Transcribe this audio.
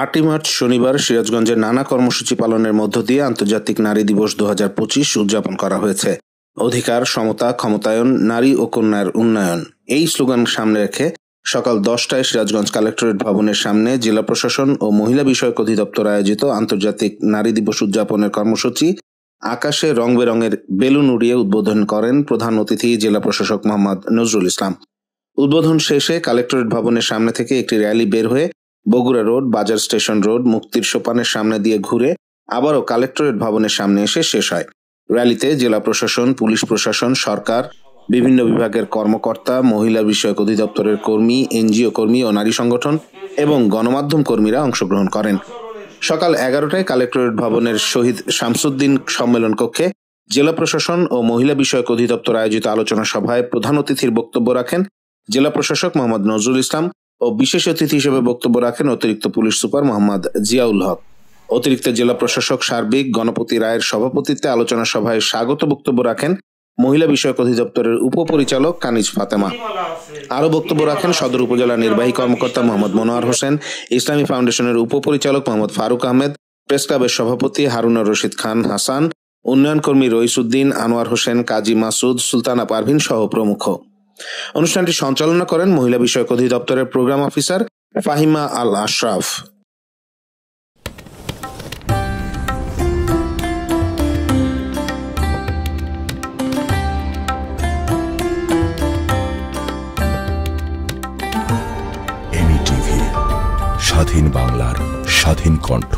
8 March শনিবার সিরাজগঞ্জের নানা কর্মসূচি পালনের মধ্য দিয়ে আন্তর্জাতিক নারী দিবস 2025 উদযাপন করা হয়েছে। অধিকার, সমতা, ক্ষমতায়ন, নারী ও কন্যার উন্নয়ন এই স্লোগান সামনে রেখে সকাল 10টায় সিরাজগঞ্জ কালেক্টরেট ভবনের সামনে জেলা প্রশাসন ও মহিলা বিষয়ক অধিদপ্তর আয়োজিত আন্তর্জাতিক নারী দিবস উদযাপনের কর্মসূচি আকাশে রং বেরঙের বেলুন উড়িয়ে উদ্বোধন করেন প্রধান অতিথি জেলা প্রশাসক মোহাম্মদ নজরুল ইসলাম। উদ্বোধন শেষে কালেক্টরেট ভবনের সামনে থেকে একটি র্যালি বের হয়ে বগুড়া রোড, বাজার স্টেশন রোড, মুক্তির সোপানের সামনে দিয়ে ঘুরে আবারও কালেক্টরেট ভবনের সামনে এসে শেষ হয়। র্যালিতে জেলা প্রশাসন, পুলিশ প্রশাসন, সরকার, বিভিন্ন বিভাগের কর্মকর্তা, মহিলা বিষয়ক অধিদপ্তরের কর্মী, এনজিও কর্মী ও নারী সংগঠন এবং গণমাধ্যম কর্মীরা অংশগ্রহণ করেন। সকাল 11টায় কালেক্টরেট ভবনের শহীদ শামসুদ্দিন সম্মেলন কক্ষে জেলা প্রশাসন ও মহিলা বিষয়ক অধিদপ্তর আয়োজিত আলোচনা সভায় প্রধান অতিথির বক্তব্য রাখেন জেলা প্রশাসক মোহাম্মদ নজরুল ইসলাম ও বিশেষ অতিথি হিসেবে বক্তব্য রাখেন অতিরিক্ত পুলিশ সুপার মোহাম্মদ জিয়াউল হক। অতিরিক্ত জেলা প্রশাসক সার্বিক গণপতি রায়ের সভাপতিত্বে আলোচনা সভায় স্বাগত বক্তব্য রাখেন মহিলা বিষয়ক অধিদপ্তরের উপপরিচালক কানিজ ফাতেমা। আরও বক্তব্য রাখেন সদর উপজেলা নির্বাহী কর্মকর্তা মোহাম্মদ মনোয়ার হোসেন, ইসলামী ফাউন্ডেশনের উপপরিচালক মোহাম্মদ ফারুক আহমেদ, প্রেস ক্লাবের সভাপতি হারুনুর রশিদ খান হাসান, উন্নয়ন কর্মী রইসুদ্দিন, আনোয়ার হোসেন, কাজী মাসুদ, সুলতানা পারভিন সহ প্রমুখ। অনুষ্ঠানটি সঞ্চালনা করেন মহিলা বিষয়ক অধিদপ্তরের প্রোগ্রাম অফিসার ফাহিমা আল আশরাফ। স্বাধীন বাংলার স্বাধীন কণ্ঠ।